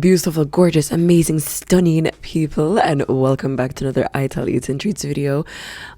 beautiful, gorgeous, amazing, stunning people, and welcome back to another I Tell Eats and Treats video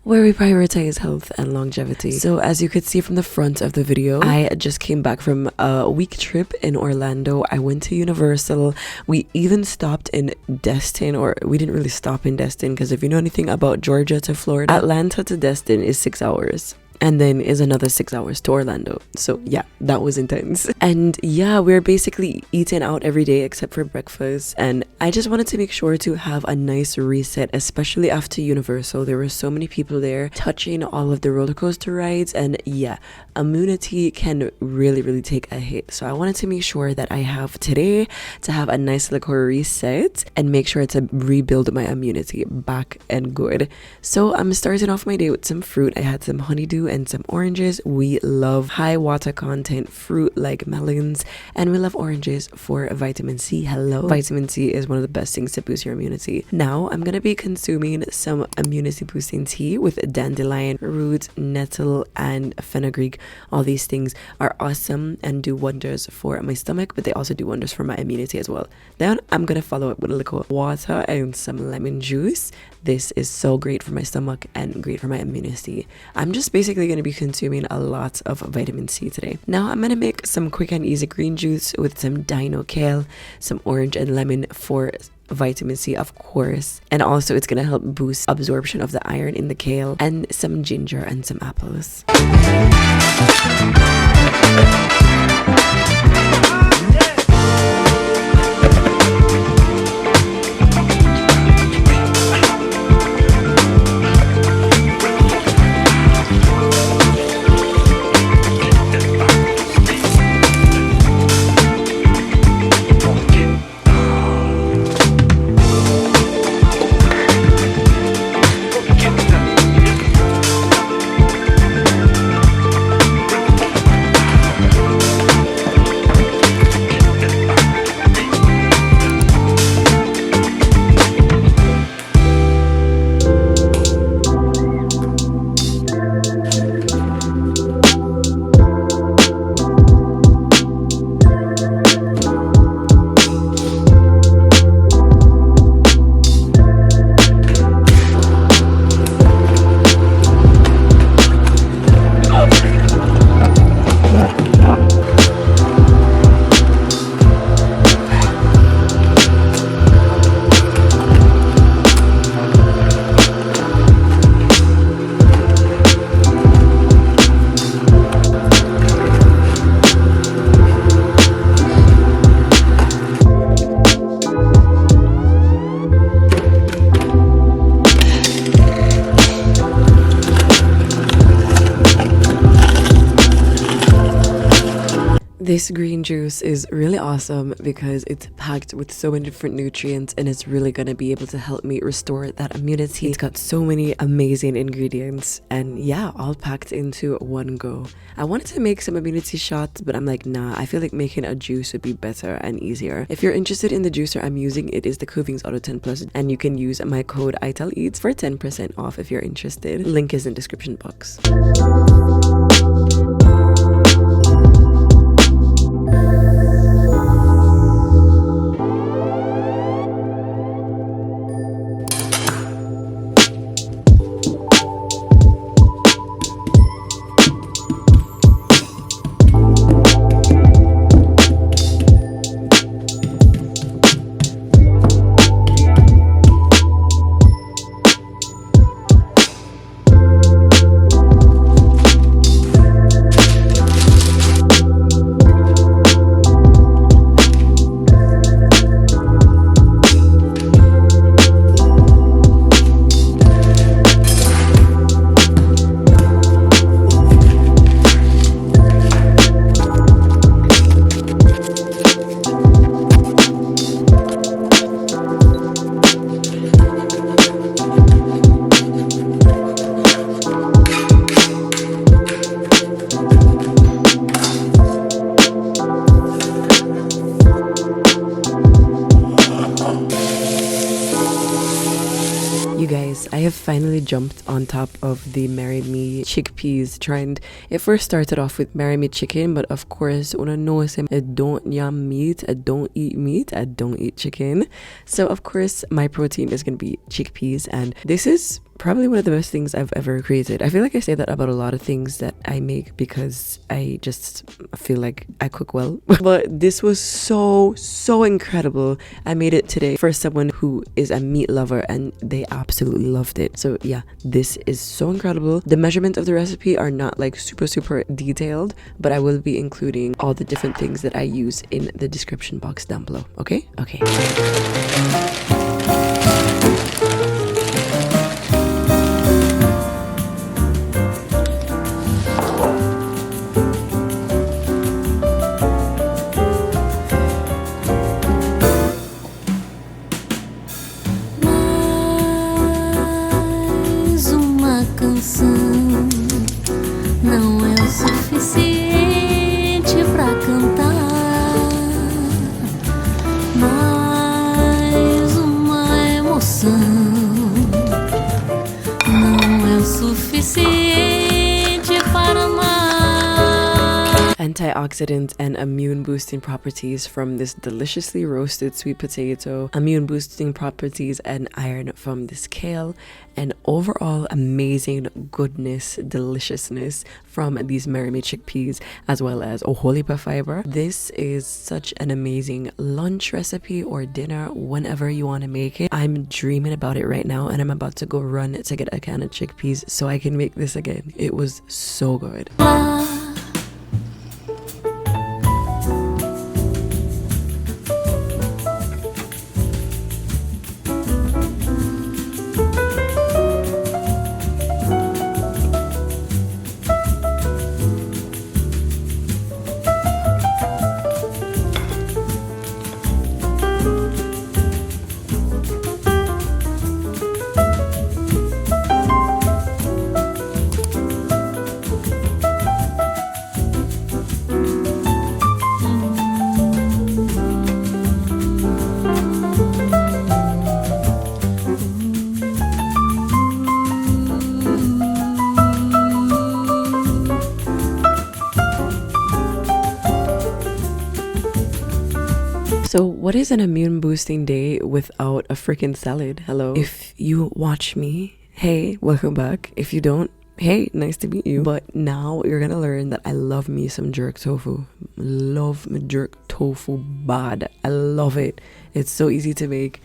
where we prioritize health and longevity. So as you could see from the front of the video, I just came back from a week trip in Orlando. I went to Universal. We even stopped in Destin, or we didn't really stop in Destin because if you know anything about Georgia to Florida, Atlanta to Destin is 6 hours. And then is another 6 hours to Orlando. So yeah, that was intense. And yeah, we're basically eating out every day except for breakfast. And I just wanted to make sure to have a nice reset, especially after Universal. There were so many people there touching all of the roller coaster rides. And yeah, immunity can really take a hit. So I wanted to make sure that I have today to have a nice little reset and make sure to rebuild my immunity back and good. So I'm starting off my day with some fruit. I had some honeydew and some oranges. We love high water content fruit like melons, and we love oranges for vitamin C. Hello, vitamin C is one of the best things to boost your immunity. Now I'm gonna be consuming some immunity boosting tea with dandelion root, nettle, and fenugreek. All these things are awesome and do wonders for my stomach, but they also do wonders for my immunity as well. Then I'm gonna follow up with a little water and some lemon juice. This is so great for my stomach and great for my immunity. I'm just basically going to be consuming a lot of vitamin C today. Now I'm going to make some quick and easy green juice with some dino kale, some orange and lemon for vitamin C, of course, and also it's going to help boost absorption of the iron in the kale, and some ginger and some apples. This green juice is really awesome because it's packed with so many different nutrients, and it's really going to be able to help me restore that immunity. It's got so many amazing ingredients, and yeah, all packed into one go. I wanted to make some immunity shots, but I'm like, nah, I feel like making a juice would be better and easier. If you're interested in the juicer I'm using, it is the Cravings Auto 10 Plus, and you can use my code ITELLEATS for 10% off if you're interested. Link is in the description box. guys, I have finally jumped on top of the Me Chickpeas trend. It first started off with Me chicken, but of course, una know I don't yam meat, I don't eat meat, I don't eat chicken. So of course, my protein is gonna be chickpeas, and this is probably one of the best things I've ever created. I feel like I say that about a lot of things that I make because I just feel like I cook well. But this was so incredible. I made it today for someone who is a meat lover and they absolutely loved it. So yeah, this is so incredible. The measurements of the recipe are not like super detailed, but I will be including all the different things that I use in the description box down below. Okay. Não é o suficiente pra cantar, mais uma emoção. Não é o suficiente para amar. Antioxidant and immune boosting properties from this deliciously roasted sweet potato, immune boosting properties and iron from this kale, and overall amazing goodness, deliciousness from these Me chickpeas, as well as Hojicha fiber. This is such an amazing lunch recipe or dinner whenever you want to make it. I'm dreaming about it right now, and I'm about to go run to get a can of chickpeas so I can make this again. It was so good. So what is an immune boosting day without a freaking salad? Hello. If you watch me, hey, welcome back. If you don't, hey, nice to meet you. But now you're gonna learn that I love me some jerk tofu. Love my jerk tofu bad. I love it. It's so easy to make.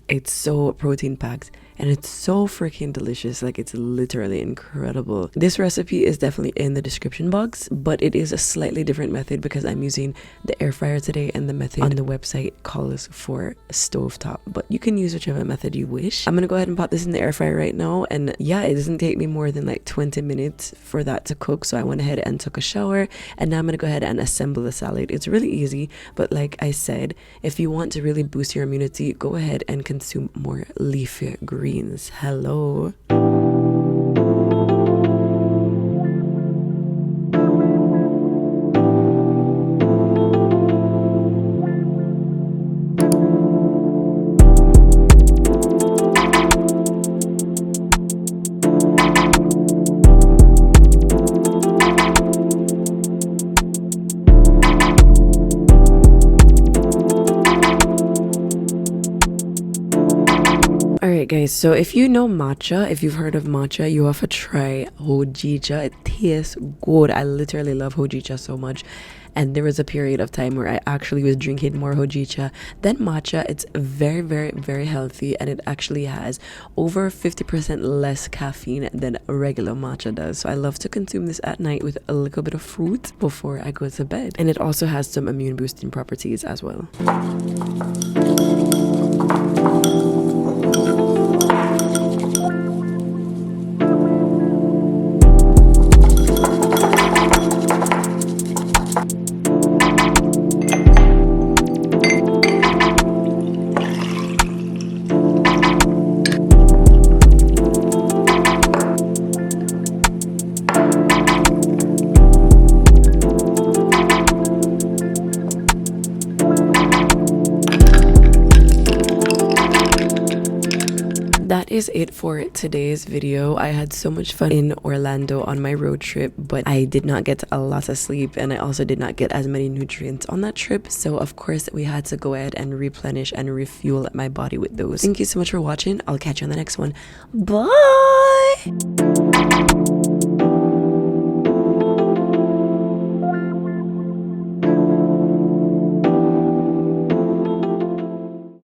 It's so protein packed. And it's so freaking delicious. Like, it's literally incredible. This recipe is definitely in the description box, but it is a slightly different method because I'm using the air fryer today, and the method on the website calls for stovetop, but you can use whichever method you wish. I'm gonna go ahead and pop this in the air fryer right now, and yeah, it doesn't take me more than like 20 minutes for that to cook. So I went ahead and took a shower, and now I'm gonna go ahead and assemble the salad. It's really easy, but like I said, if you want to really boost your immunity, go ahead and consume more leafy greens. Hello. Alright guys, so if you know matcha, if you've heard of matcha, you have to try Hojicha. It tastes good. I literally love Hojicha so much. And there was a period of time where I actually was drinking more Hojicha than matcha. It's very healthy, and it actually has over 50% less caffeine than regular matcha does. So I love to consume this at night with a little bit of fruit before I go to bed. And it also has some immune boosting properties as well. is it for today's video. I had so much fun in Orlando on my road trip, but I did not get a lot of sleep, and I also did not get as many nutrients on that trip. So of course we had to go ahead and replenish and refuel my body with those. Thank you so much for watching. I'll catch you on the next one. Bye.